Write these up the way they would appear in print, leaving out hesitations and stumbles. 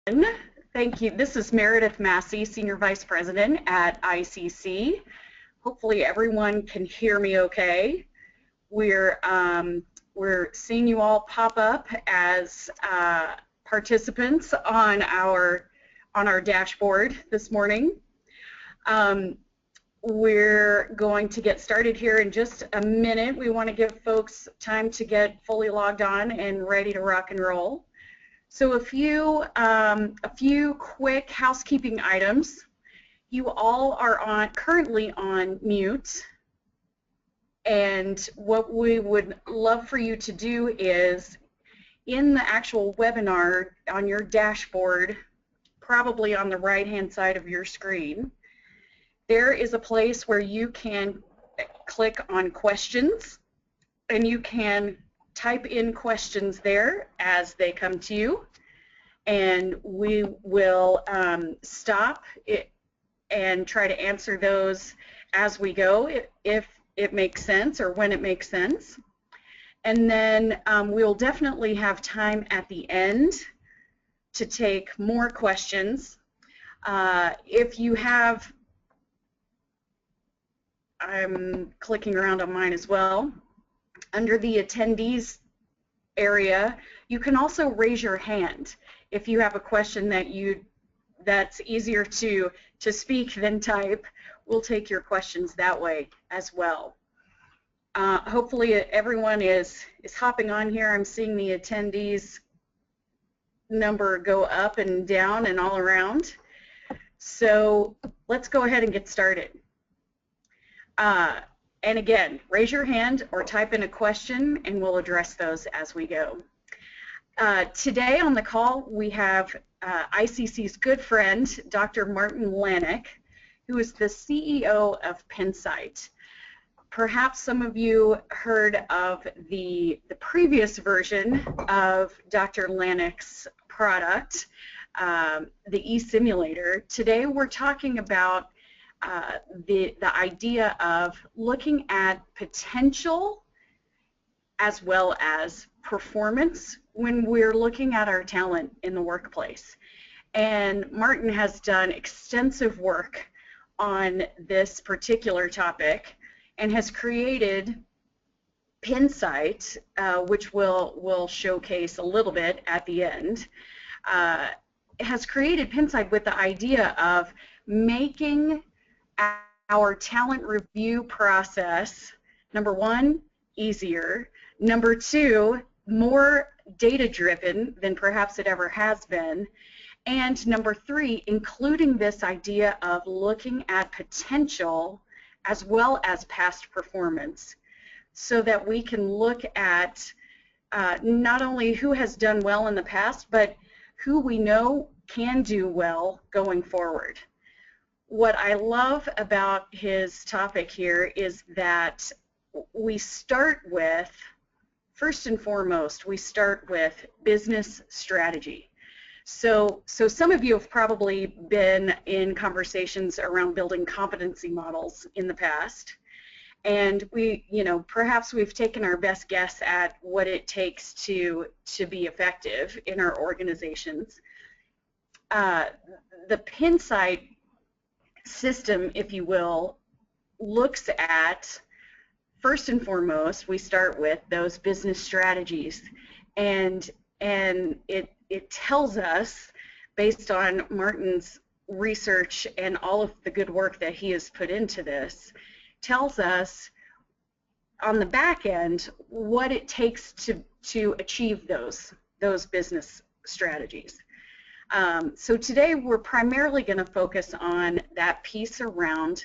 Thank you. This is Meredith Massey, Senior Vice President at ICC. Hopefully everyone can hear me okay. We're seeing you all pop up as participants on our dashboard this morning. We're going to get started here in just a minute. We want to give folks time to get fully logged on and ready to rock and roll. So a few quick housekeeping items. You all are currently on mute, and what we would love for you to do is, in the actual webinar on your dashboard, probably on the right-hand side of your screen, there is a place where you can click on questions, and you can type in questions there as they come to you, and we will stop it and try to answer those as we go if it makes sense or when it makes sense. And then we'll definitely have time at the end to take more questions. If you have, I'm clicking around on mine as well, under the attendees area, you can also raise your hand if you have a question that's easier to speak than type. We'll take your questions that way as well. Hopefully everyone is hopping on here. I'm seeing the attendees number go up and down and all around. So let's go ahead and get started. And again, raise your hand or type in a question and we'll address those as we go. Today on the call we have ICC's good friend, Dr. Martin Lanek, who is the CEO of Pensight. Perhaps some of you heard of the previous version of Dr. Lanek's product, the e-simulator. Today we're talking about the idea of looking at potential as well as performance when we're looking at our talent in the workplace. And Martin has done extensive work on this particular topic and has created Pensight, which we'll showcase a little bit at the end, has created Pensight with the idea of making our talent review process, number one, easier, number two, more data-driven than perhaps it ever has been, and number three, including this idea of looking at potential as well as past performance, so that we can look at not only who has done well in the past, but who we know can do well going forward. What I love about his topic here is that we start with, first and foremost, we start with business strategy. So some of you have probably been in conversations around building competency models in the past, and perhaps we've taken our best guess at what it takes to be effective in our organizations. The Pensight system, if you will, looks at, first and foremost, we start with those business strategies, and it tells us, based on Martin's research and all of the good work that he has put into this, tells us on the back end what it takes to achieve those business strategies. So today we're primarily going to focus on that piece around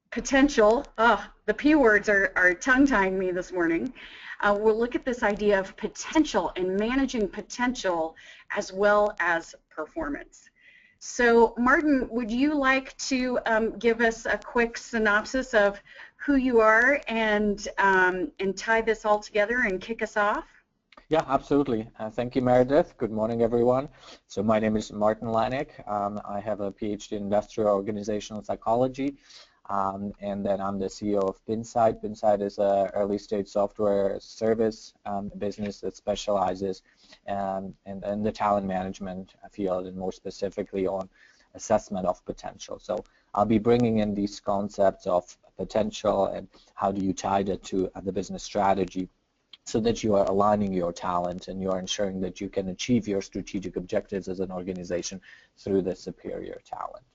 potential. The P words are tongue-tying me this morning. We'll look at this idea of potential and managing potential as well as performance. So Martin, would you like to give us a quick synopsis of who you are and tie this all together and kick us off? Yeah, absolutely. Thank you, Meredith. Good morning, everyone. So my name is Martin Lanek. I have a PhD in industrial organizational psychology. And then I'm the CEO of Pinsight. Pinsight is an early-stage software service business that specializes in the talent management field, and more specifically on assessment of potential. So I'll be bringing in these concepts of potential and how do you tie that to the business strategy, so that you are aligning your talent and you are ensuring that you can achieve your strategic objectives as an organization through the superior talent.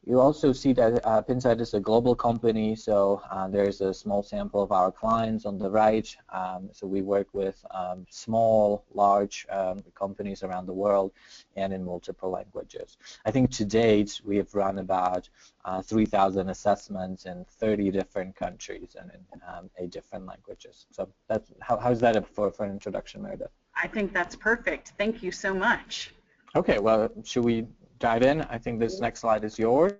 You also see that Pinsight is a global company, so there's a small sample of our clients on the right. So we work with small, large companies around the world and in multiple languages. I think to date we have run about 3,000 assessments in 30 different countries and in 8 different languages. So that's how's that for an introduction, Meredith? I think that's perfect. Thank you so much. Okay, well, should we dive in? I think this next slide is yours.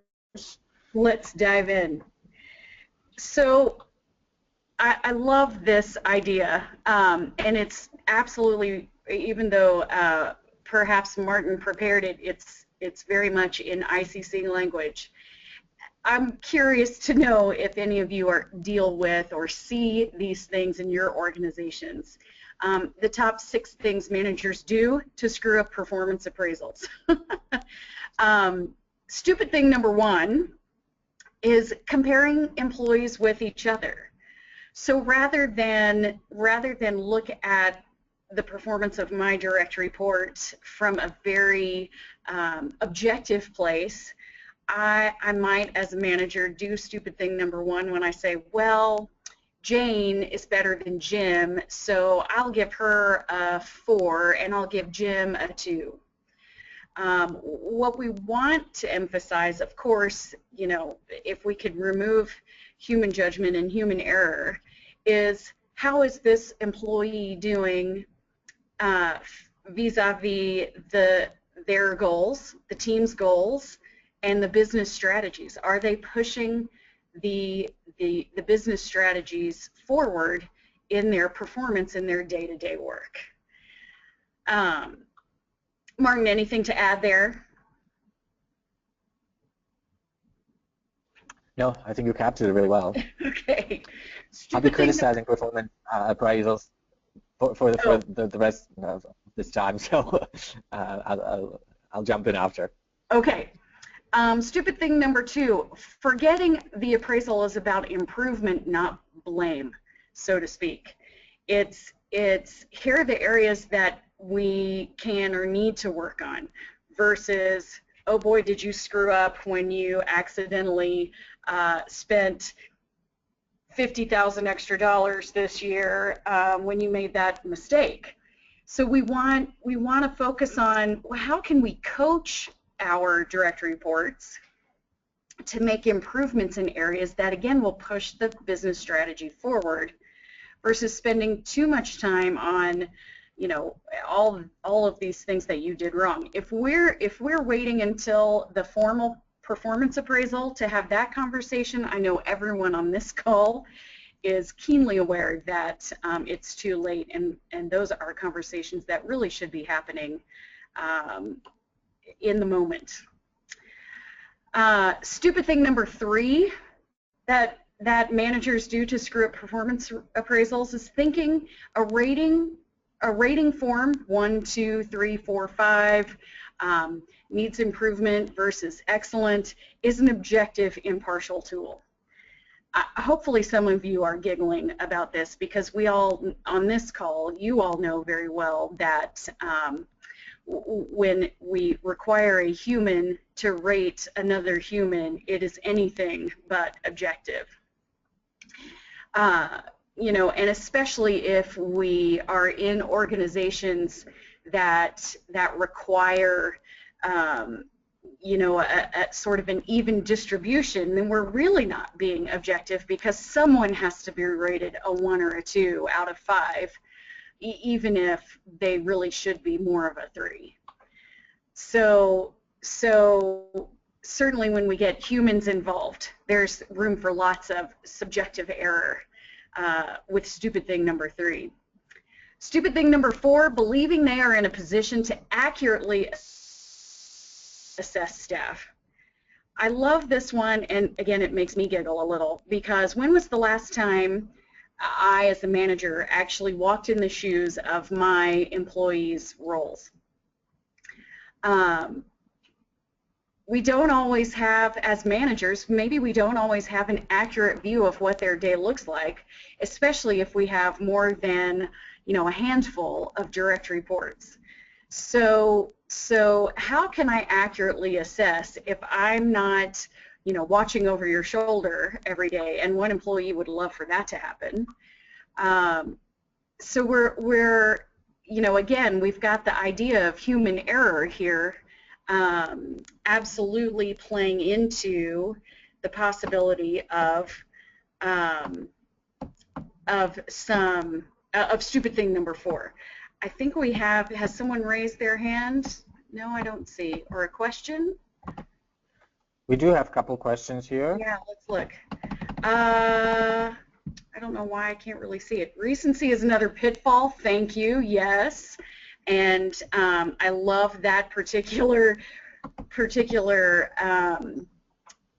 Let's dive in. So I love this idea, and it's absolutely, even though perhaps Martin prepared it, it's very much in ICC language. I'm curious to know if any of you deal with or see these things in your organizations. The top 6 things managers do to screw up performance appraisals. Stupid thing number 1 is comparing employees with each other. So rather than look at the performance of my direct report from a very objective place, I might, as a manager, do stupid thing number 1 when I say, well, Jane is better than Jim, so I'll give her a 4 and I'll give Jim a 2. What we want to emphasize, of course, you know, if we could remove human judgment and human error, is how is this employee doing vis-a-vis their goals, the team's goals, and the business strategies? Are they pushing the business strategies forward in their performance in their day-to-day work? Martin, anything to add there? No, I think you captured it really well. Okay. I'll be criticizing performance appraisals for the rest of this time, so I'll jump in after. Okay. Stupid thing number 2, forgetting the appraisal is about improvement, not blame, so to speak. It's here are the areas that we can or need to work on, versus, oh boy, did you screw up when you accidentally spent $50,000 extra this year when you made that mistake. So we want to focus on, well, how can we coach our direct reports to make improvements in areas that, again, will push the business strategy forward, versus spending too much time on, you know, all of these things that you did wrong. If we're waiting until the formal performance appraisal to have that conversation, I know everyone on this call is keenly aware that it's too late, and those are conversations that really should be happening in the moment. Stupid thing number 3 that managers do to screw up performance appraisals is thinking a rating form 1, 2, 3, 4, 5 needs improvement versus excellent is an objective, impartial tool. Hopefully some of you are giggling about this, because we all on this call, you all know very well that when we require a human to rate another human, it is anything but objective. You know, and especially if we are in organizations that require, you know, a sort of an even distribution, then we're really not being objective, because someone has to be rated a 1 or a 2 out of 5, even if they really should be more of a 3. So certainly when we get humans involved, there's room for lots of subjective error with stupid thing number 3. Stupid thing number 4, believing they are in a position to accurately assess staff. I love this one, and again, it makes me giggle a little, because when was the last time I, as the manager, actually walked in the shoes of my employees' roles? We don't always have, as managers, maybe we don't always have an accurate view of what their day looks like, especially if we have more than, a handful of direct reports. So how can I accurately assess if I'm not, watching over your shoulder every day? And one employee would love for that to happen. So we're, again, we've got the idea of human error here, absolutely playing into the possibility of stupid thing number 4. I think we have, has someone raised their hand? No, I don't see. Or a question? We do have a couple questions here. Yeah, let's look. I don't know why I can't really see it. Recency is another pitfall. Thank you. Yes. And I love that particular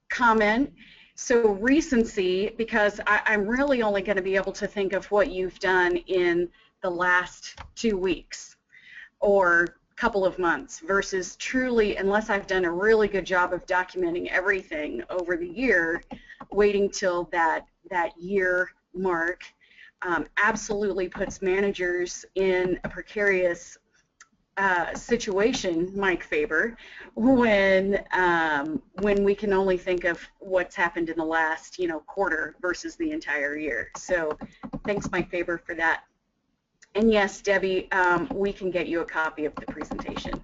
comment. So recency, because I'm really only going to be able to think of what you've done in the last 2 weeks or couple of months, versus truly, unless I've done a really good job of documenting everything over the year, waiting till that year mark absolutely puts managers in a precarious situation, Mike Faber, when we can only think of what's happened in the last quarter versus the entire year. So thanks, Mike Faber, for that. And yes, Debbie, we can get you a copy of the presentation.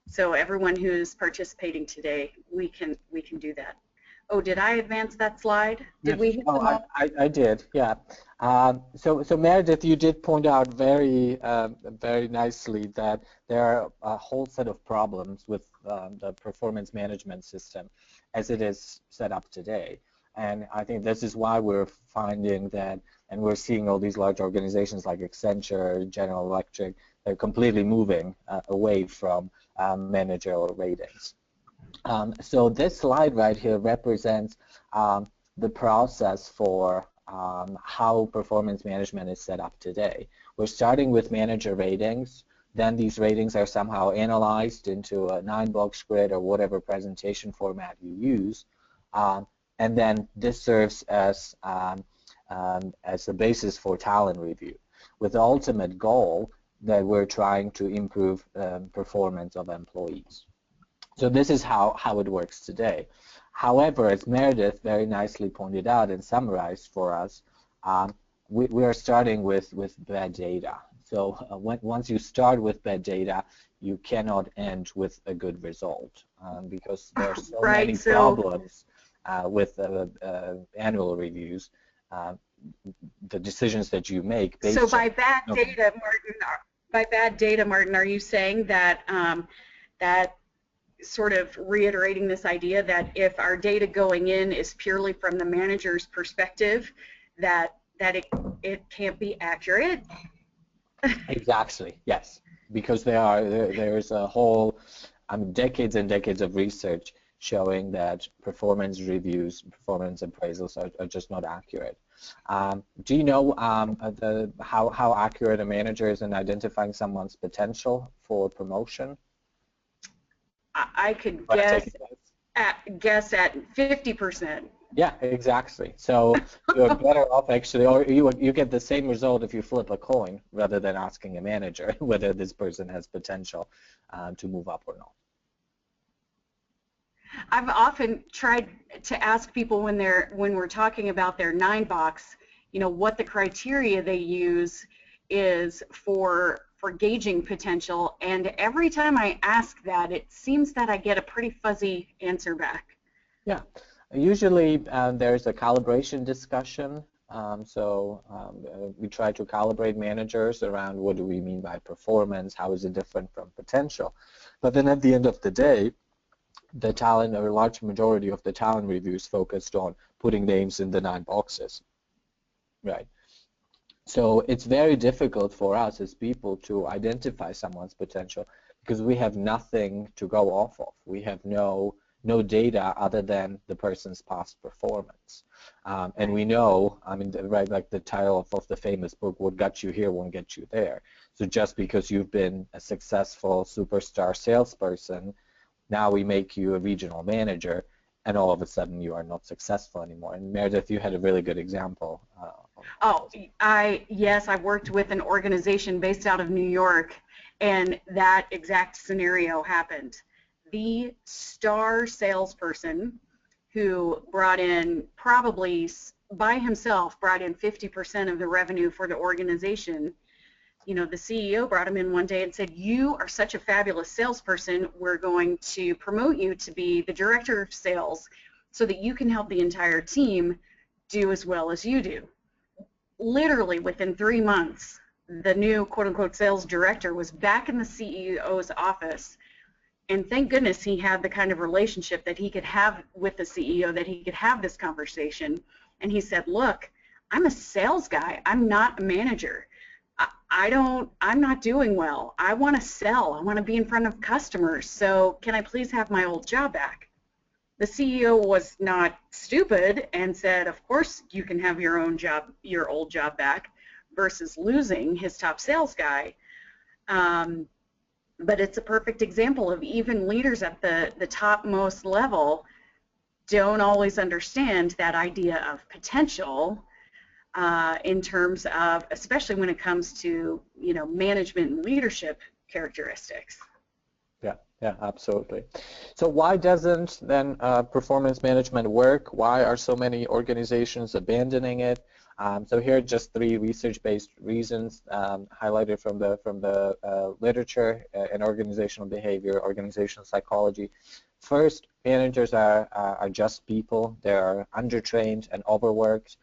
So everyone who's participating today, we can do that. Oh, did I advance that slide? Did we hit I did, yeah. So Meredith, you did point out very nicely that there are a whole set of problems with the performance management system as it is set up today. And I think this is why we're finding that, and we're seeing all these large organizations like Accenture, General Electric, they're completely moving away from managerial ratings. So this slide right here represents the process for how performance management is set up today. We're starting with manager ratings, then these ratings are somehow analyzed into a 9-box grid or whatever presentation format you use, and then this serves as a basis for talent review, with the ultimate goal that we're trying to improve performance of employees. So this is how it works today. However, as Meredith very nicely pointed out and summarized for us, we are starting with bad data. So once you start with bad data, you cannot end with a good result because there are so many problems with annual reviews. The decisions that you make. So by bad data, Martin, are you saying that that sort of reiterating this idea that if our data going in is purely from the manager's perspective, that it can't be accurate? Exactly. Yes, because there's a whole decades and decades of research showing that performance reviews, performance appraisals are just not accurate. Do you know how accurate a manager is in identifying someone's potential for promotion? I could guess at 50%. Yeah, exactly. So you're better off actually, or you get the same result if you flip a coin rather than asking a manager whether this person has potential to move up or not. I've often tried to ask people when we're talking about their 9-box, what the criteria they use is for gauging potential, and every time I ask that, it seems that I get a pretty fuzzy answer back. Yeah, usually there's a calibration discussion. We try to calibrate managers around what do we mean by performance, how is it different from potential. But then at the end of the day, the talent, or a large majority of the talent reviews focused on putting names in the 9 boxes, right? So it's very difficult for us as people to identify someone's potential because we have nothing to go off of. We have no no data other than the person's past performance. And we know, I mean, right, like the title of the famous book, "What got you here won't get you there." So just because you've been a successful superstar salesperson, now we make you a regional manager, and all of a sudden you are not successful anymore. And Meredith, you had a really good example. Oh, yes, I worked with an organization based out of New York, and that exact scenario happened. The star salesperson who brought in, probably by himself, brought in 50% of the revenue for the organization. You know, the CEO brought him in one day and said, "You are such a fabulous salesperson. We're going to promote you to be the director of sales so that you can help the entire team do as well as you do." Literally within 3 months, the new quote-unquote sales director was back in the CEO's office, and thank goodness he had the kind of relationship that he could have with the CEO, that he could have this conversation. And he said, "Look, I'm a sales guy. I'm not a manager. I'm not doing well. I want to sell. I want to be in front of customers. So can I please have my old job back?" The CEO was not stupid and said, "Of course you can have your old job back," versus losing his top sales guy. But it's a perfect example of even leaders at the topmost level don't always understand that idea of potential in terms of, especially when it comes to, you know, management and leadership characteristics. Yeah, absolutely. So why doesn't then performance management work? Why are so many organizations abandoning it? So here are just 3 research-based reasons highlighted from the literature in organizational behavior, organizational psychology. First, managers are just people. They're undertrained and overworked.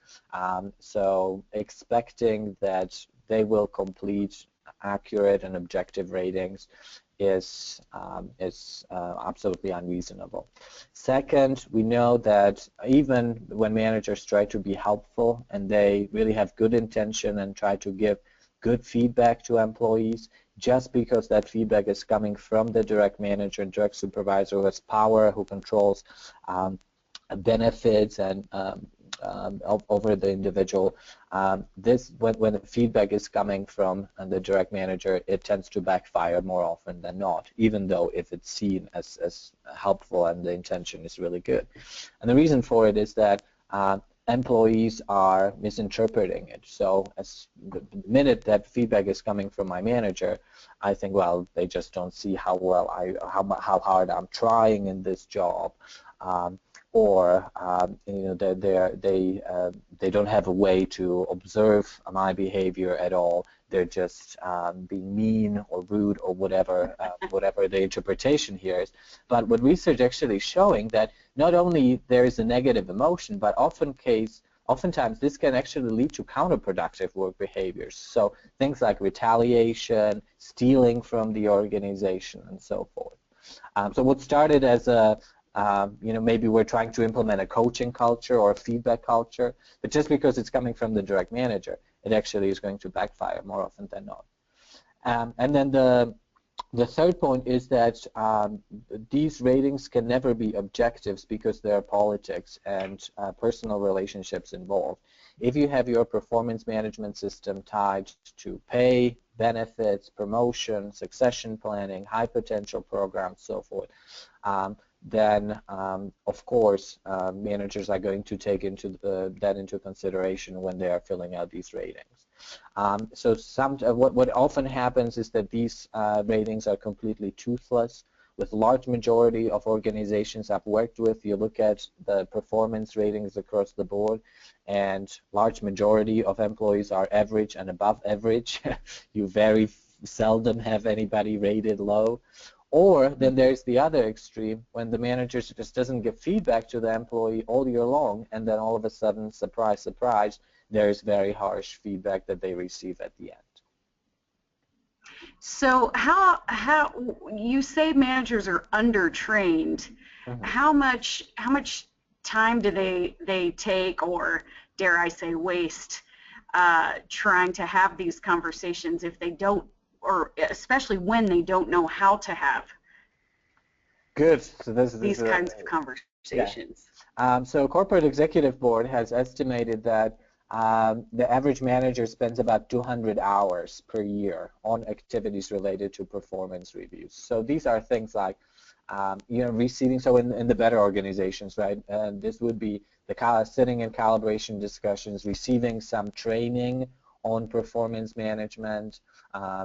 So expecting that they will complete accurate and objective ratings is absolutely unreasonable. Second, we know that even when managers try to be helpful and they really have good intention and try to give good feedback to employees, just because that feedback is coming from the direct manager and direct supervisor who has power, who controls benefits and over the individual. When the feedback is coming from the direct manager, it tends to backfire more often than not, even though if it's seen as helpful and the intention is really good. And the reason for it is that employees are misinterpreting it. So as the minute that feedback is coming from my manager, I think, well, they just don't see how how hard I'm trying in this job. Or you know, they don't have a way to observe my behavior at all. They're just being mean or rude or whatever whatever the interpretation here is. But what research actually is showing that not only there is a negative emotion, but oftentimes this can actually lead to counterproductive work behaviors. So things like retaliation, stealing from the organization, and so forth. So what started as a you know, maybe we're trying to implement a coaching culture or a feedback culture, but just because it's coming from the direct manager, it actually is going to backfire more often than not. And then the third point is that these ratings can never be objectives because there are politics and personal relationships involved. If you have your performance management system tied to pay, benefits, promotion, succession planning, high potential programs, so forth, then of course managers are going to take that into consideration when they are filling out these ratings. So what often happens is that these ratings are completely toothless. With large majority of organizations I've worked with, you look at the performance ratings across the board, and large majority of employees are average and above average. You very seldom have anybody rated low. Or then there's the other extreme, when the manager just doesn't give feedback to the employee all year long, and then all of a sudden, surprise, surprise, there's very harsh feedback that they receive at the end. So how you say managers are undertrained? Mm-hmm. How much time do they take, or dare I say waste, trying to have these conversations if they don't, or especially when they don't know how to have Good. So this these is kinds of yeah. conversations? So Corporate Executive Board has estimated that the average manager spends about 200 hours per year on activities related to performance reviews. So these are things like, receiving, so in the better organizations, right, this would be the sitting and calibration discussions, receiving some training on performance management,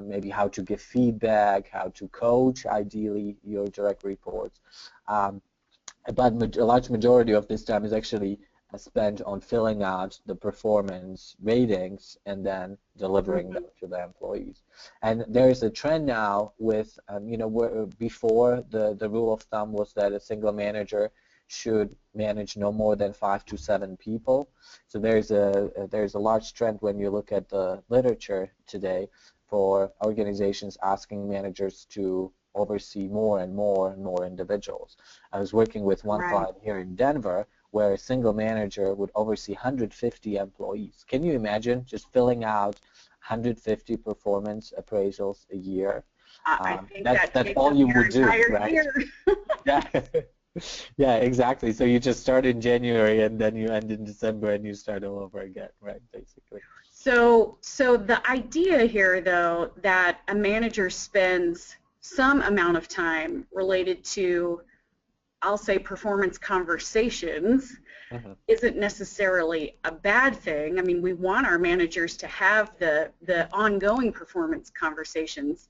maybe how to give feedback, how to coach, ideally, your direct reports. But a large majority of this time is actually spent on filling out the performance ratings and then delivering them to the employees. And there is a trend now with, where before the rule of thumb was that a single manager should manage no more than 5 to 7 people. So there's a large trend when you look at the literature today for organizations asking managers to oversee more and more and more individuals. I was working with one client here in Denver where a single manager would oversee 150 employees. Can you imagine just filling out 150 performance appraisals a year? I think That's all you would do, right? Year. Yeah. Yeah, exactly. So you just start in January and then you end in December and you start all over again, right, basically. So the idea here, though, that a manager spends some amount of time related to, I'll say, performance conversations, isn't necessarily a bad thing. I mean, we want our managers to have the ongoing performance conversations.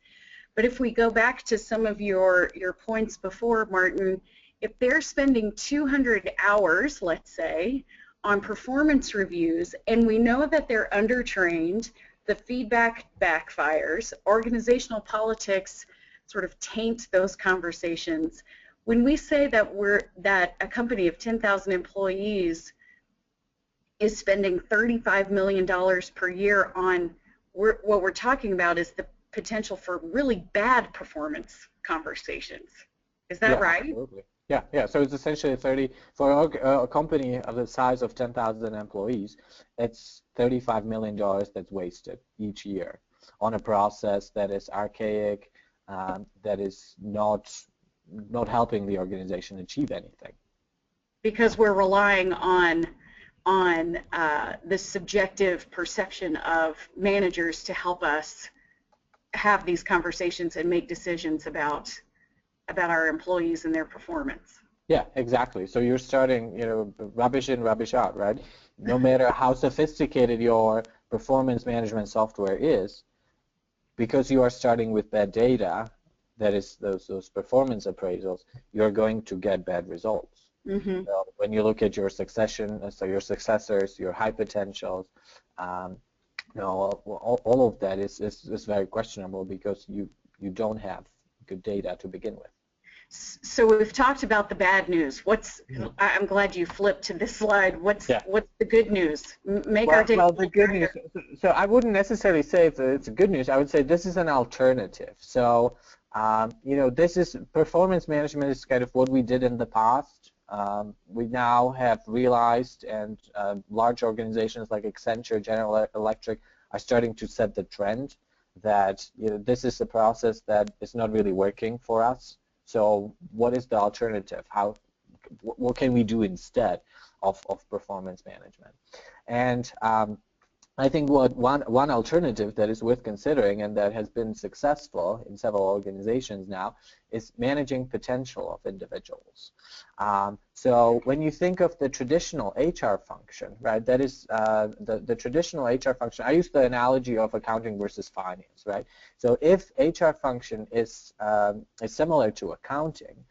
But if we go back to some of your points before, Martin, if they're spending 200 hours, let's say, on performance reviews, and we know that they're undertrained, the feedback backfires, organizational politics sort of taint those conversations. When we say that a company of 10,000 employees is spending $35 million per year on, what we're talking about is the potential for really bad performance conversations. Is that right? Absolutely. Yeah. So it's essentially for a company of the size of 10,000 employees, it's $35 million that's wasted each year on a process that is archaic, that is not helping the organization achieve anything. Because we're relying on the subjective perception of managers to help us have these conversations and make decisions about our employees and their performance. Yeah, exactly. So you're starting, rubbish in, rubbish out, right? No matter how sophisticated your performance management software is, because you are starting with bad data, that is those performance appraisals, you're going to get bad results. So when you look at your your successors, your high potentials, all of that is very questionable because you don't have good data to begin with. So we've talked about the bad news. I'm glad you flipped to this slide. What's the good news? The good news. So I wouldn't necessarily say it's a good news. I would say this is an alternative. So this is performance management is kind of what we did in the past. We now have realized, and large organizations like Accenture, General Electric are starting to set the trend that this is a process that is not really working for us. So what is the alternative? What can we do instead of performance management? And I think one alternative that is worth considering and that has been successful in several organizations now is managing potential of individuals. So when you think of the traditional HR function, right, that is the traditional HR function, I use the analogy of accounting versus finance, right? So if HR function is similar to accounting,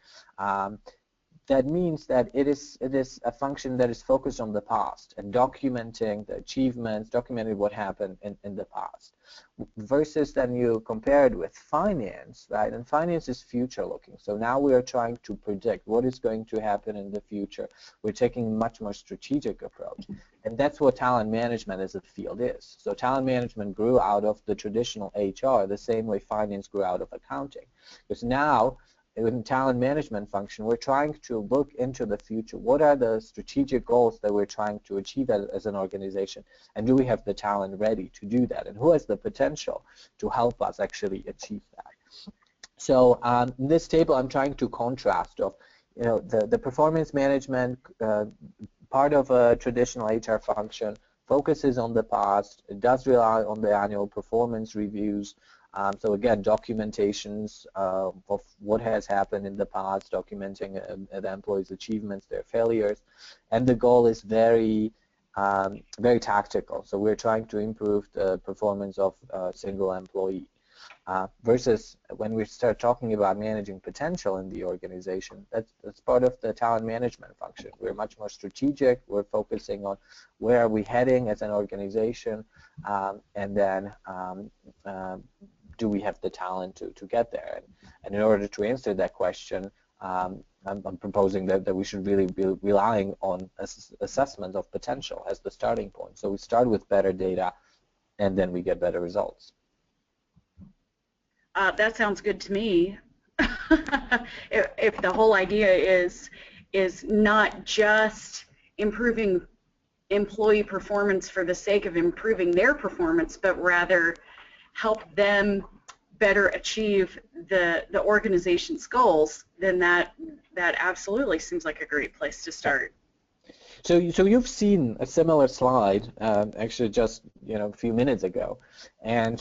that means that it is a function that is focused on the past and documenting the achievements, documenting what happened in the past. Versus then you compare it with finance, right? And finance is future looking. So now we are trying to predict what is going to happen in the future. We're taking a much more strategic approach. And that's what talent management as a field is. So talent management grew out of the traditional HR the same way finance grew out of accounting. Because now in talent management function, we're trying to look into the future. What are the strategic goals that we're trying to achieve as an organization? And do we have the talent ready to do that? And who has the potential to help us actually achieve that? So in this table, I'm trying to contrast of, the performance management part of a traditional HR function focuses on the past. It does rely on the annual performance reviews. So again, documentations of what has happened in the past, documenting the employees' achievements, their failures, and the goal is very tactical. So we're trying to improve the performance of a single employee. Versus when we start talking about managing potential in the organization, that's part of the talent management function. We're much more strategic. We're focusing on where are we heading as an organization, and then do we have the talent to get there? And in order to answer that question, I'm proposing that we should really be relying on assessment of potential as the starting point. So we start with better data, and then we get better results. That sounds good to me. If the whole idea is not just improving employee performance for the sake of improving their performance, but rather help them better achieve the organization's goals, then that absolutely seems like a great place to start. So you've seen a similar slide, actually just a few minutes ago, and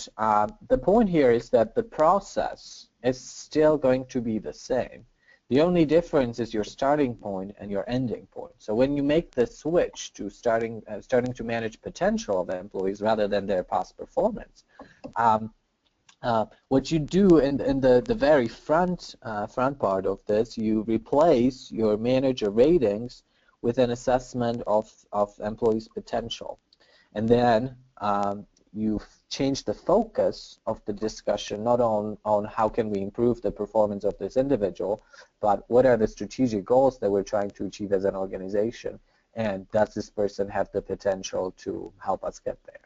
the point here is that the process is still going to be the same. The only difference is your starting point and your ending point. So when you make the switch to starting to manage potential of employees rather than their past performance, what you do in the very front part of this, you replace your manager ratings with an assessment of employees' potential. And then you change the focus of the discussion not on how can we improve the performance of this individual, but what are the strategic goals that we're trying to achieve as an organization, and does this person have the potential to help us get there?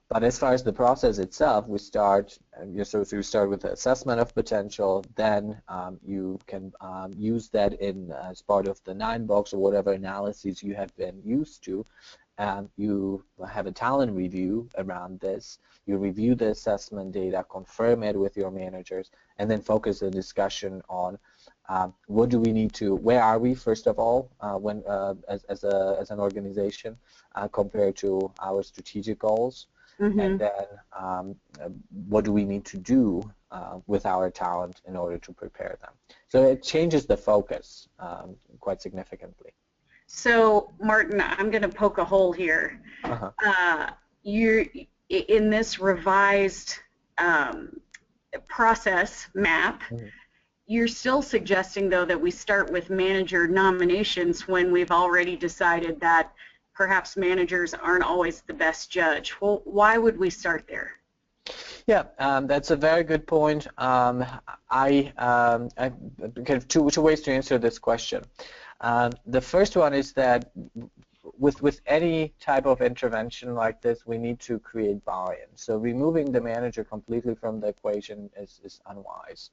But as far as the process itself, we start, so you start with the assessment of potential, then you can use that as part of the 9-box or whatever analyses you have been used to. You have a talent review around this. You review the assessment data, confirm it with your managers, and then focus the discussion on what do we need to, where are we first of all when as an organization compared to our strategic goals, and then what do we need to do with our talent in order to prepare them. So it changes the focus quite significantly. So Martin, I'm going to poke a hole here. You in this revised process map, you're still suggesting, though, that we start with manager nominations when we've already decided that perhaps managers aren't always the best judge. Well, why would we start there? Yeah, that's a very good point. I have two ways to answer this question. The first one is that with any type of intervention like this, we need to create buy-in. So removing the manager completely from the equation is unwise.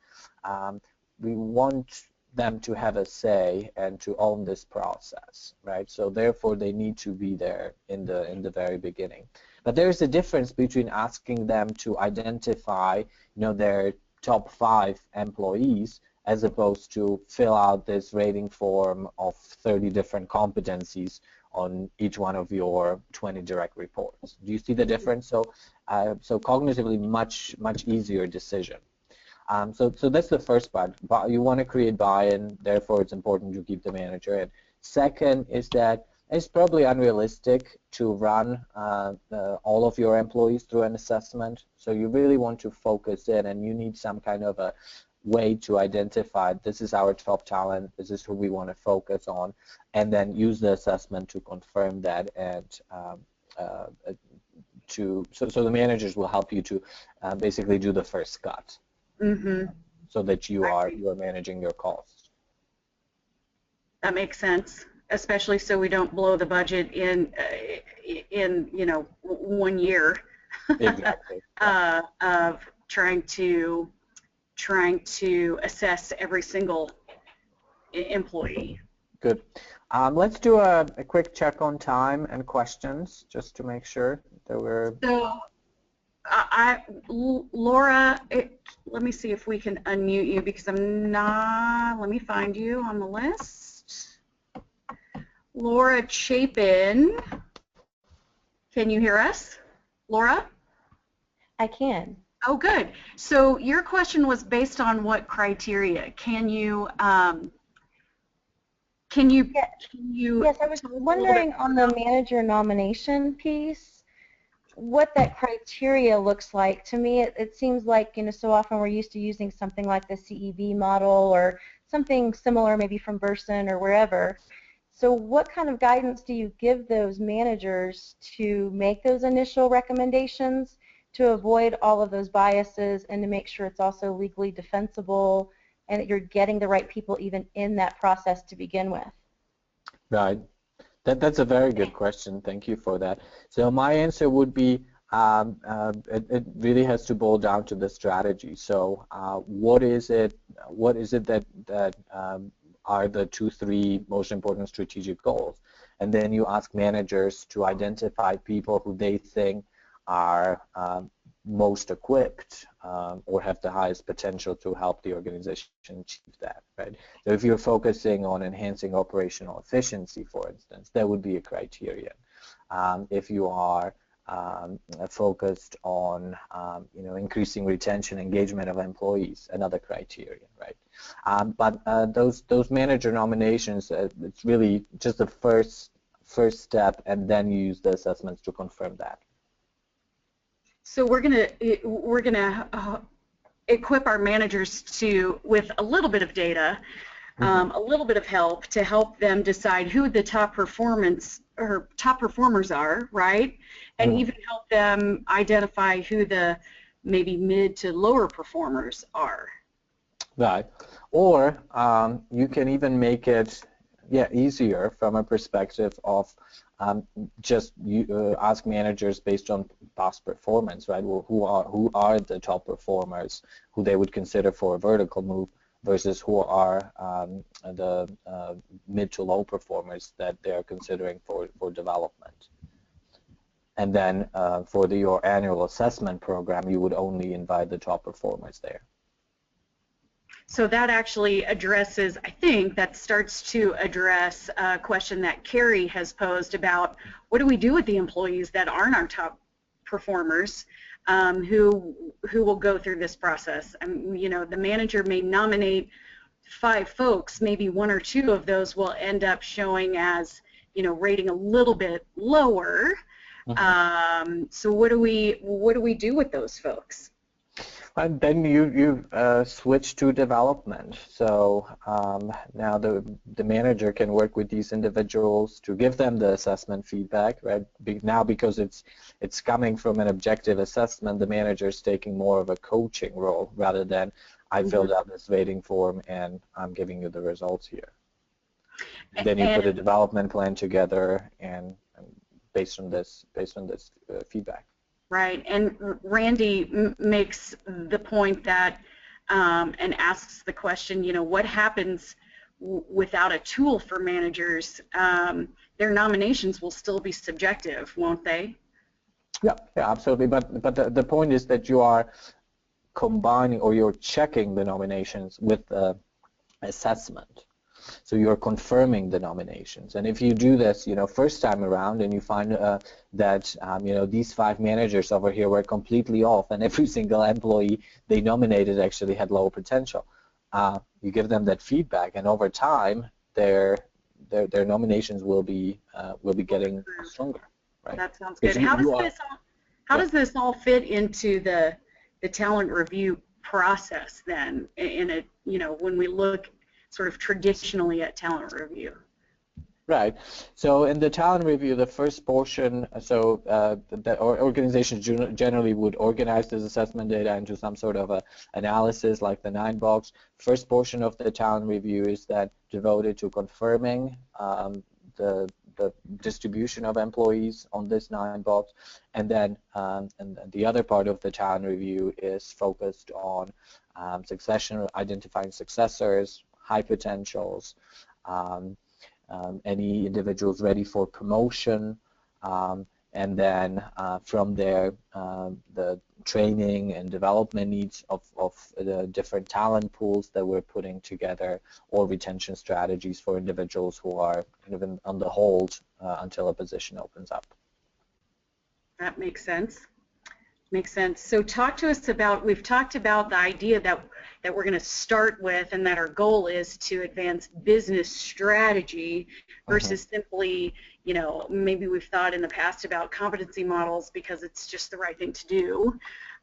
We want them to have a say and to own this process, right? So therefore, they need to be there in the very beginning. But there's a difference between asking them to identify, their top 5 employees, as opposed to fill out this rating form of 30 different competencies on each one of your 20 direct reports. Do you see the difference? So cognitively much easier decision. So that's the first part. You want to create buy-in, therefore it's important to keep the manager in. Second is that it's probably unrealistic to run all of your employees through an assessment. So you really want to focus in, and you need some kind of a way to identify this is our top talent, this is who we want to focus on, and then use the assessment to confirm that, and so the managers will help you to basically do the first cut, so that you are managing your costs. That makes sense, especially so we don't blow the budget in 1 year. Exactly. Of trying to assess every single employee. Good. Let's do a quick check on time and questions, just to make sure that we're... So Laura, let me see if we can unmute you because I'm not, let me find you on the list. Laura Chapin, can you hear us? Laura? I can. Oh, good. So your question was based on what criteria? Can you Yes, I was wondering on the manager nomination piece, what that criteria looks like. To me, it seems like, so often we're used to using something like the CEB model or something similar maybe from Burson or wherever. So what kind of guidance do you give those managers to make those initial recommendations to avoid all of those biases and to make sure it's also legally defensible and that you're getting the right people even in that process to begin with? Right. That's a very good question. Thank you for that. So my answer would be it really has to boil down to the strategy. So what is it that are the 2-3 most important strategic goals? And then you ask managers to identify people who they think are most equipped or have the highest potential to help the organization achieve that, right? So if you're focusing on enhancing operational efficiency, for instance, that would be a criterion. If you are focused on increasing retention, engagement of employees, another criterion, right? But those manager nominations, it's really just the first step, and then you use the assessments to confirm that. So we're gonna equip our managers with a little bit of data, a little bit of help to help them decide who the top performers are, right? And even help them identify who the maybe mid to lower performers are. Right. Or you can even make it easier from a perspective of just ask managers based on past performance, right? Well, who are the top performers who they would consider for a vertical move versus who are the mid to low performers that they are considering for development. And then for your annual assessment program, you would only invite the top performers there. So that actually addresses, I think, that starts to address a question that Carrie has posed about what do we do with the employees that aren't our top performers who will go through this process. The manager may nominate 5 folks, maybe 1 or 2 of those will end up showing as, rating a little bit lower. So what do we do with those folks? And then you switch to development. So now the manager can work with these individuals to give them the assessment feedback, right? Now because it's coming from an objective assessment, the manager is taking more of a coaching role rather than I filled out this rating form and I'm giving you the results here. And then you put a development plan together and based on this feedback. Right, and Randy makes the point that, and asks the question, what happens without a tool for managers? Their nominations will still be subjective, won't they? Yeah, absolutely. But the point is that you are combining or you're checking the nominations with the assessment. So you're confirming the nominations, and if you do this, first time around, and you find that these 5 managers over here were completely off, and every single employee they nominated actually had low potential, you give them that feedback, and over time, their nominations will be getting stronger. Right? That sounds good. How does this all fit into the talent review process then? When we look sort of traditionally at talent review. Right. So in the talent review, the first portion, the organizations generally would organize this assessment data into some sort of a analysis like the 9-box. First portion of the talent review is that devoted to confirming the distribution of employees on this 9-box, and then the other part of the talent review is focused on succession, identifying successors, high potentials, any individuals ready for promotion, and then from there the training and development needs of the different talent pools that we're putting together, or retention strategies for individuals who are kind of on the hold until a position opens up. That makes sense. Makes sense. So talk to us about, we've talked about the idea that we're going to start with, and that our goal is to advance business strategy versus simply, you know, maybe we've thought in the past about competency models because it's just the right thing to do.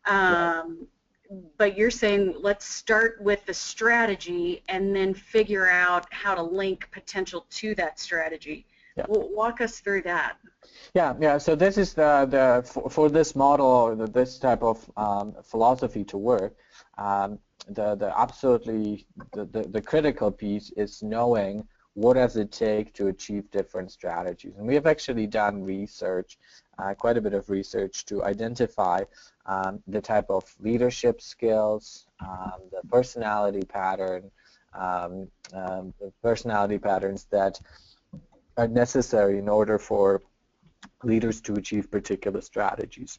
But you're saying let's start with the strategy and then figure out how to link potential to that strategy. Yeah. Walk us through that. Yeah. So this is for this model, or this type of philosophy to work. The critical piece is knowing what does it take to achieve different strategies. And we have actually done research, quite a bit of research, to identify the type of leadership skills, the personality pattern, the personality patterns that are necessary in order for leaders to achieve particular strategies.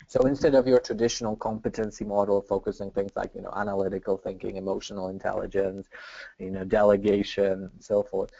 So instead of your traditional competency model focusing things like, you know, analytical thinking, emotional intelligence, you know, delegation, and so forth,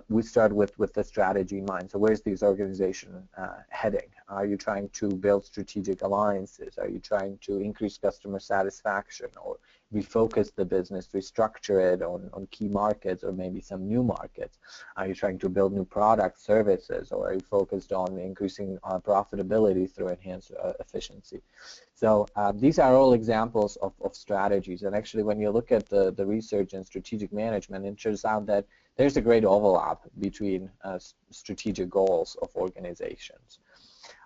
we start with the strategy in mind. So where's this organization heading? Are you trying to build strategic alliances? Are you trying to increase customer satisfaction, or refocus the business, restructure it on key markets, or maybe some new markets? Are you trying to build new products, services, or are you focused on increasing profitability through enhanced efficiency? So these are all examples of strategies. And actually, when you look at the research in strategic management, it turns out that there's a great overlap between strategic goals of organizations.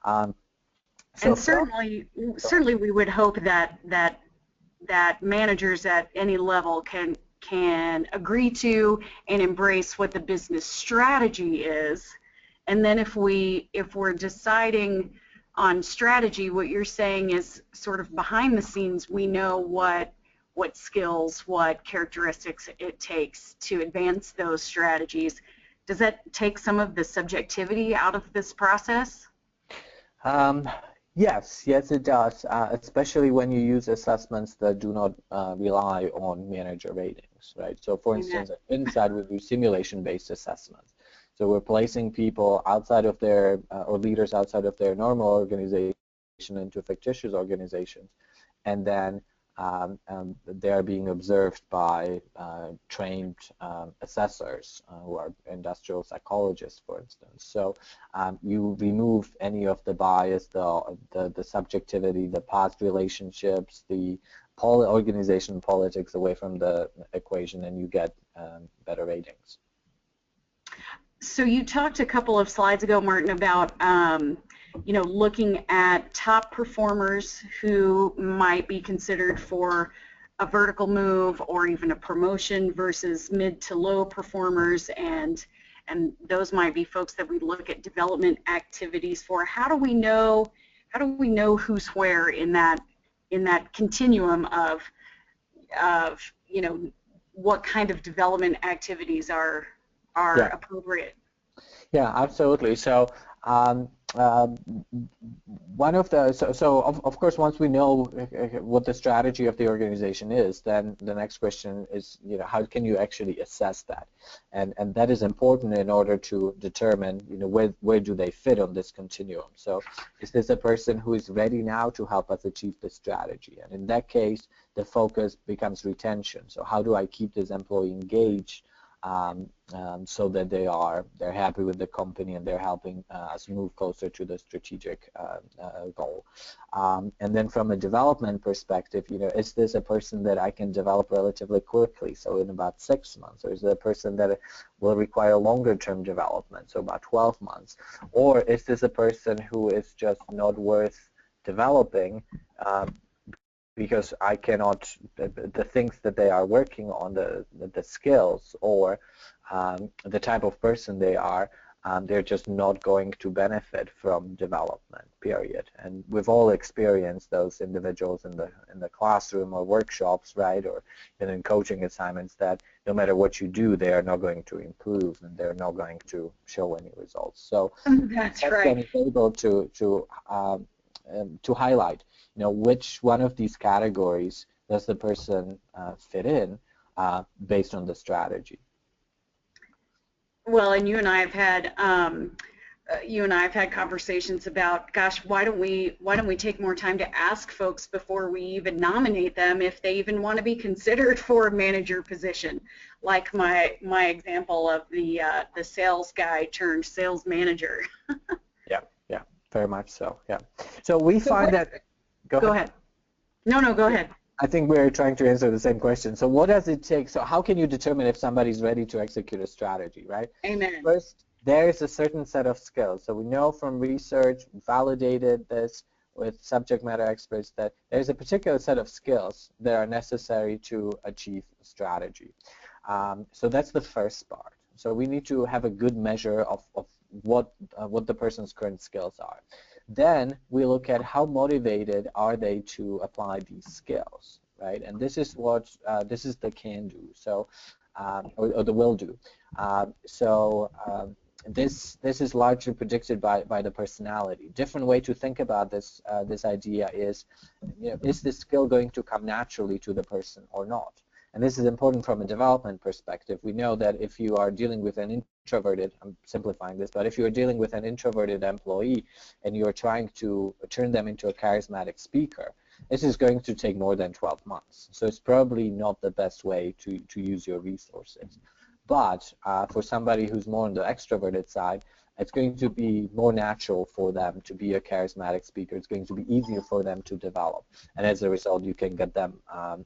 And certainly we would hope that managers at any level can agree to and embrace what the business strategy is. And then if we're deciding on strategy, what you're saying is sort of behind the scenes, we know what skills, what characteristics it takes to advance those strategies. Does that take some of the subjectivity out of this process? Yes, it does, especially when you use assessments that do not rely on manager ratings, right? So for instance, at Inside we do simulation-based assessments. So we're placing people outside of their, or leaders outside of their normal organization into fictitious organizations, and then they're being observed by trained assessors who are industrial psychologists, for instance. So you remove any of the bias, the subjectivity, the past relationships, the organization politics away from the equation, and you get better ratings. So you talked a couple of slides ago, Martin, about you know, looking at top performers who might be considered for a vertical move or even a promotion versus mid to low performers, and those might be folks that we look at development activities for. How do we know who's where in that continuum of you know, what kind of development activities are appropriate? Yeah, absolutely. So one of the of course, once we know what the strategy of the organization is, then the next question is, you know, how can you actually assess that? And that is important in order to determine, you know, where do they fit on this continuum. So is this a person who is ready now to help us achieve the strategy? And in that case, the focus becomes retention. So how do I keep this employee engaged so that they're happy with the company and they're helping us move closer to the strategic goal. And then from a development perspective, you know, is this a person that I can develop relatively quickly, so in about 6 months, or is it a person that will require longer term development, so about 12 months, or is this a person who is just not worth developing because I cannot, the things that they are working on, the skills or the type of person they are, they're just not going to benefit from development, period. And we've all experienced those individuals in the classroom or workshops, right, or in coaching assignments, that no matter what you do, they are not going to improve and they're not going to show any results. So that's right. is able to highlight, which one of these categories does the person fit in based on the strategy. Well, and you and I have had conversations about, gosh, why don't we take more time to ask folks before we even nominate them if they even want to be considered for a manager position, like my example of the sales guy turned sales manager. Yeah, very much so. Yeah. So we find that. Go ahead. No, go ahead. I think we're trying to answer the same question. So what does it take? So how can you determine if somebody's ready to execute a strategy, right? Amen. First, there is a certain set of skills. So we know from research, validated this with subject matter experts, that there's a particular set of skills that are necessary to achieve a strategy. So that's the first part. So we need to have a good measure of what the person's current skills are. Then we look at how motivated are they to apply these skills, right? And this is what this is the can do, so or the will do. This is largely predicted by the personality. Different way to think about this this idea is, is this skill going to come naturally to the person or not? And this is important from a development perspective. We know that if you are dealing with an introverted, I'm simplifying this, but if you're dealing with an introverted employee and you're trying to turn them into a charismatic speaker, this is going to take more than 12 months. So it's probably not the best way to use your resources. But for somebody who's more on the extroverted side, it's going to be more natural for them to be a charismatic speaker. It's going to be easier for them to develop. And as a result, you can get them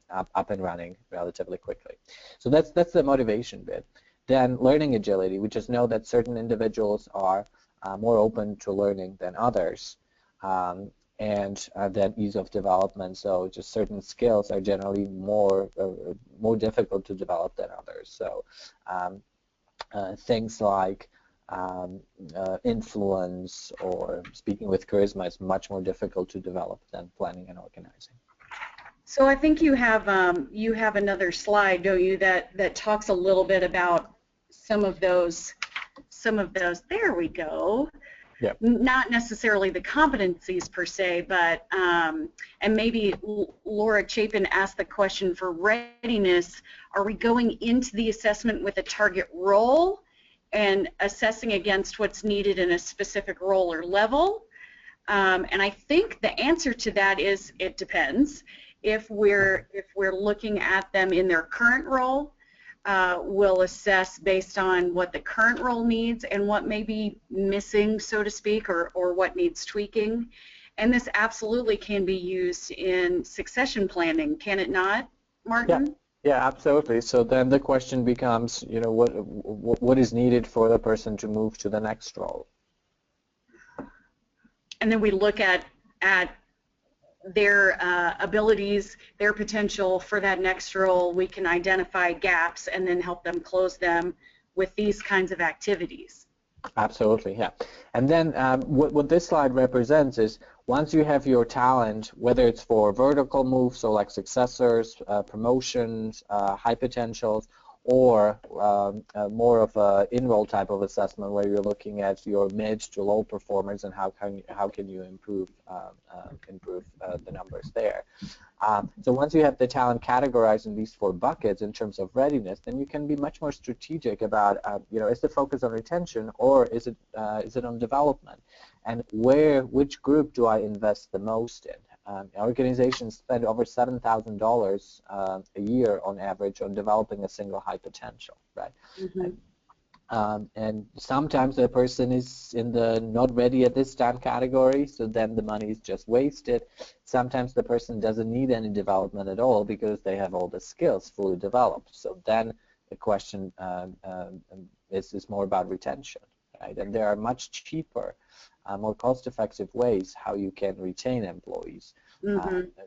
up and running relatively quickly. So that's the motivation bit. Then learning agility. We just know that certain individuals are more open to learning than others. And then ease of development. So just certain skills are generally more difficult to develop than others. So things like influence or speaking with charisma is much more difficult to develop than planning and organizing. So I think you have another slide, don't you, that talks a little bit about some of those. There we go. Yep. Not necessarily the competencies per se, but and maybe Laura Chapin asked the question for readiness. Are we going into the assessment with a target role and assessing against what's needed in a specific role or level? And I think the answer to that is it depends. If we're looking at them in their current role, we'll assess based on what the current role needs and what may be missing, so to speak, or what needs tweaking. And this absolutely can be used in succession planning, can it not, Martin? Yeah, absolutely. So then the question becomes, what is needed for the person to move to the next role? And then we look at their abilities, their potential for that next role. We can identify gaps and then help them close them with these kinds of activities. Absolutely, yeah. And then what this slide represents is once you have your talent, whether it's for vertical moves, so like successors, promotions, high potentials, or more of a in-role type of assessment where you're looking at your mid to low performers and how can you improve the numbers there. So once you have the talent categorized in these 4 buckets in terms of readiness, then you can be much more strategic about is the focus on retention or is it on development, and which group do I invest the most in? Organizations spend over $7,000 a year on average on developing a single high potential, right? Mm-hmm. And sometimes the person is in the not ready at this time category, so then the money is just wasted. Sometimes the person doesn't need any development at all because they have all the skills fully developed. So then the question is more about retention, right? And there are much cheaper, more cost-effective ways how you can retain employees.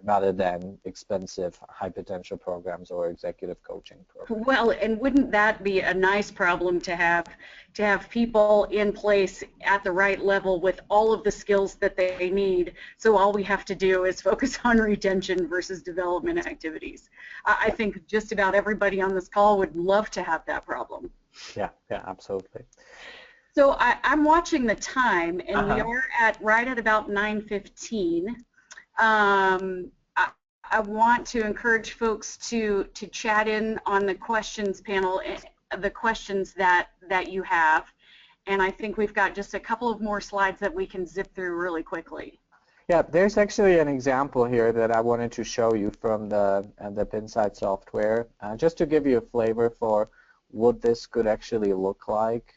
rather than expensive high potential programs or executive coaching programs. Well, and wouldn't that be a nice problem to have people in place at the right level with all of the skills that they need, so all we have to do is focus on retention versus development activities. I think just about everybody on this call would love to have that problem. Yeah, absolutely. So I'm watching the time, and we are right at about 9:15. I want to encourage folks to chat in on the questions panel, the questions that you have, and I think we've got just a couple of more slides that we can zip through really quickly. Yeah, there's actually an example here that I wanted to show you from the Pinsight software, just to give you a flavor for what this could actually look like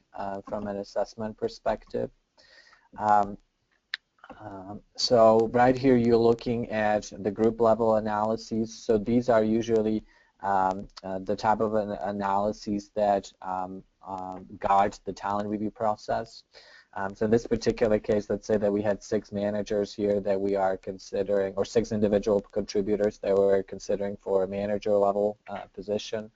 from an assessment perspective. So right here you're looking at the group level analyses. So these are usually the type of analyses that guide the talent review process. So in this particular case, let's say that we had 6 managers here that we are considering, or 6 individual contributors that we're considering for a manager level position.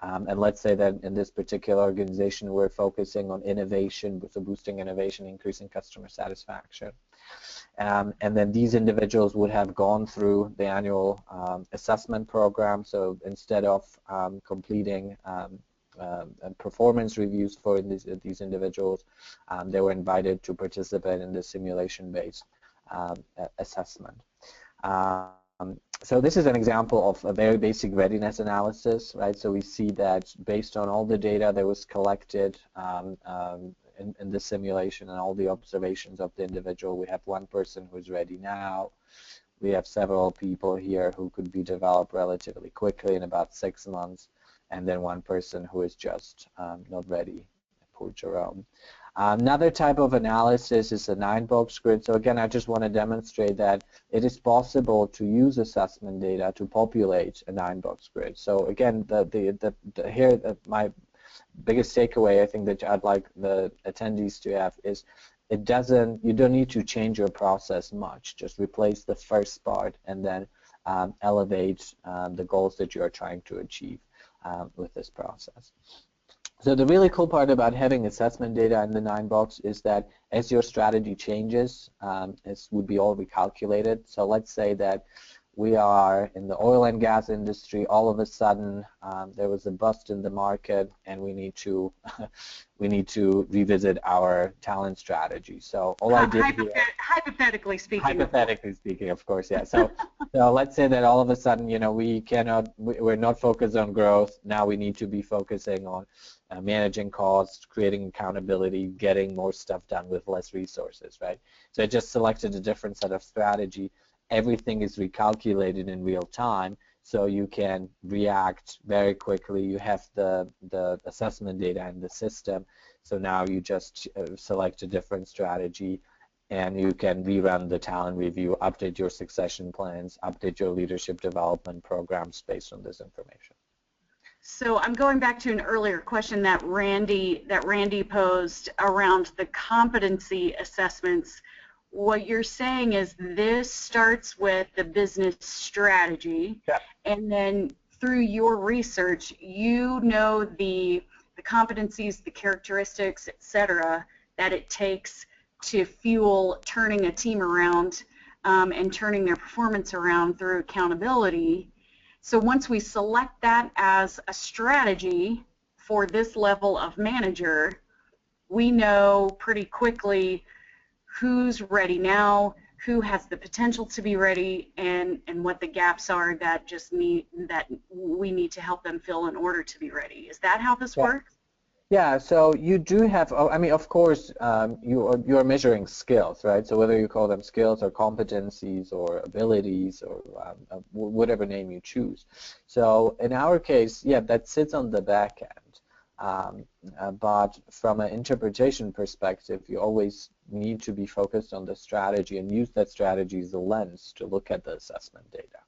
And let's say that in this particular organization we're focusing on innovation, so boosting innovation, increasing customer satisfaction. And then these individuals would have gone through the annual assessment program. So instead of completing performance reviews for these individuals, they were invited to participate in the simulation-based assessment. So this is an example of a very basic readiness analysis, right? So we see that based on all the data that was collected in the simulation and all the observations of the individual, we have one person who's ready now. We have several people here who could be developed relatively quickly in about 6 months, and then one person who is just not ready, poor Jerome. Another type of analysis is a 9-box grid. So again, I just want to demonstrate that it is possible to use assessment data to populate a 9-box grid. So again, my biggest takeaway I think that I'd like the attendees to have is you don't need to change your process much. Just replace the first part and then elevate the goals that you are trying to achieve with this process. So the really cool part about having assessment data in the 9-box is that as your strategy changes, it would be all recalculated. So let's say that we are in the oil and gas industry. All of a sudden, there was a bust in the market, and we need to revisit our talent strategy. So all I did here, hypothetically speaking, of course, yeah. So let's say that all of a sudden, we're not focused on growth. Now we need to be focusing on managing costs, creating accountability, getting more stuff done with less resources, right? So I just selected a different set of strategy. Everything is recalculated in real time, so you can react very quickly. You have the assessment data in the system, so now you just select a different strategy, and you can rerun the talent review, update your succession plans, update your leadership development programs based on this information. So I'm going back to an earlier question that Randy posed around the competency assessments. What you're saying is this starts with the business strategy, and then through your research, you know the competencies, the characteristics, etc., that it takes to fuel turning a team around and turning their performance around through accountability. So once we select that as a strategy for this level of manager, we know pretty quickly who's ready now, who has the potential to be ready, and what the gaps are that we need to help them fill in order to be ready. Is that how this works? Yeah, so you do have, I mean, of course, you're measuring skills, right? So whether you call them skills or competencies or abilities or whatever name you choose. So in our case, yeah, that sits on the back end. But from an interpretation perspective, you always need to be focused on the strategy and use that strategy as a lens to look at the assessment data.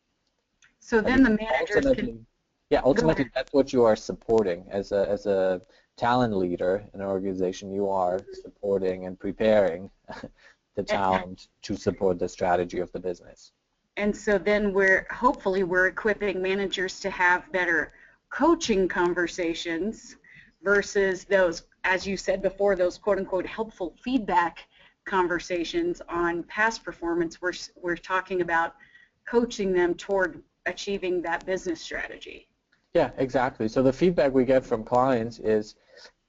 So then the managers can... Yeah, ultimately that's what you are supporting as a talent leader in an organization. You are supporting and preparing the talent to support the strategy of the business. And so then hopefully we're equipping managers to have better coaching conversations versus those, as you said before, those quote unquote helpful feedback conversations on past performance. We're talking about coaching them toward achieving that business strategy. Yeah, exactly. So the feedback we get from clients is,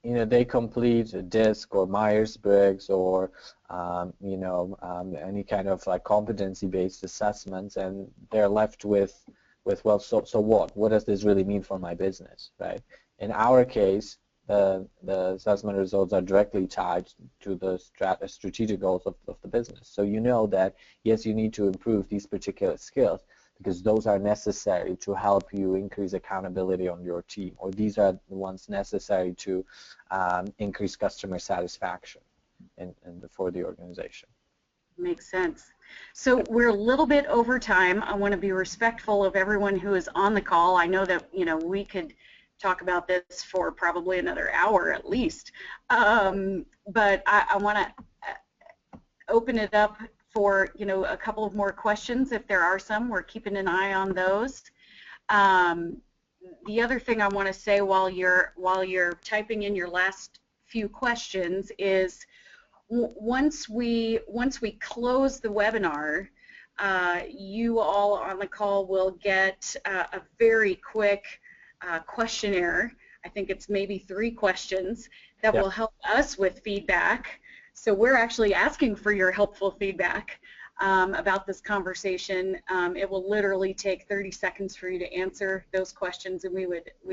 they complete a DISC or Myers-Briggs or, any kind of like competency-based assessments, and they're left with well, so what? What does this really mean for my business, right? In our case, the assessment results are directly tied to the strategic goals of the business. So you know that, yes, you need to improve these particular skills, because those are necessary to help you increase accountability on your team, or these are the ones necessary to increase customer satisfaction for the organization. Makes sense. So we're a little bit over time. I want to be respectful of everyone who is on the call. I know that we could talk about this for probably another hour at least, but I want to open it up for a couple of more questions if there are some. We're keeping an eye on those. The other thing I want to say while you're typing in your last few questions is once we close the webinar, you all on the call will get a very quick questionnaire. I think it's maybe 3 questions that will help us with feedback. So we're actually asking for your helpful feedback about this conversation. It will literally take 30 seconds for you to answer those questions, and we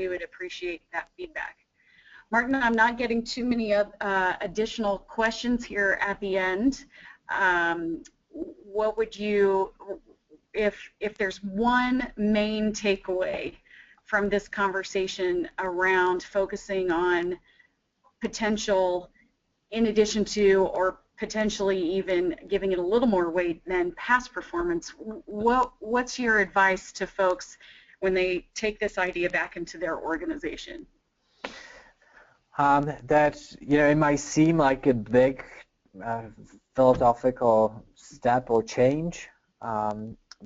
would appreciate that feedback. Martin, I'm not getting too many additional questions here at the end. What would you, if there's one main takeaway from this conversation around focusing on potential, in addition to, or potentially even giving it a little more weight than past performance, what's your advice to folks when they take this idea back into their organization? That it might seem like a big philosophical step or change,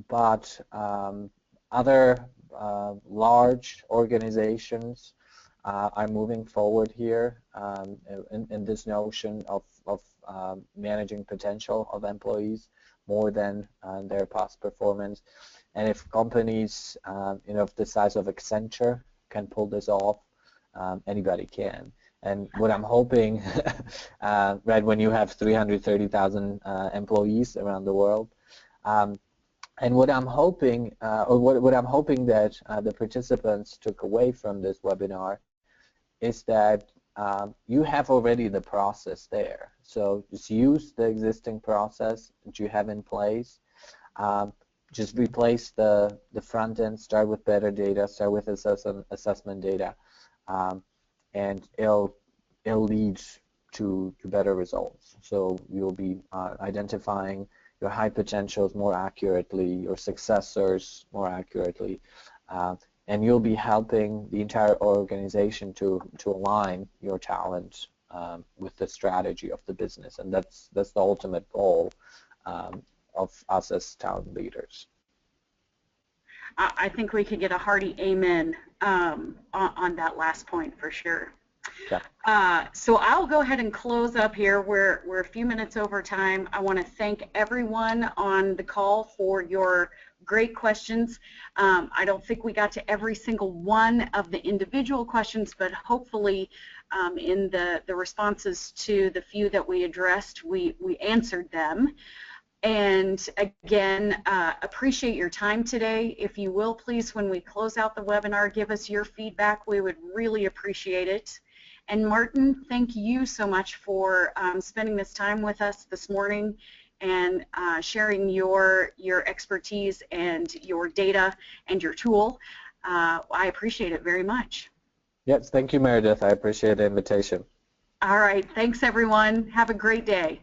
but other large organizations are moving forward here in this notion of managing potential of employees more than their past performance. And if companies of the size of Accenture can pull this off, anybody can. And what I'm hoping, right, when you have 330,000 employees around the world, and what I'm hoping, what I'm hoping that the participants took away from this webinar is that you have already the process there. So just use the existing process that you have in place. Just replace the front end, start with better data, start with assessment data, and it'll lead to better results. So you'll be identifying your high potentials more accurately, your successors more accurately, and you'll be helping the entire organization to align your talent with the strategy of the business, and that's the ultimate goal of us as talent leaders. I think we could get a hearty amen on that last point for sure. Yeah. So I'll go ahead and close up here. We're a few minutes over time. I want to thank everyone on the call for your great questions. I don't think we got to every single one of the individual questions, but hopefully in the responses to the few that we addressed, we answered them. And again, appreciate your time today. If you will, please, when we close out the webinar, give us your feedback. We would really appreciate it. And Martin, thank you so much for spending this time with us this morning and sharing your expertise and your data and your tool. I appreciate it very much. Yes, thank you, Meredith. I appreciate the invitation. All right, thanks everyone. Have a great day.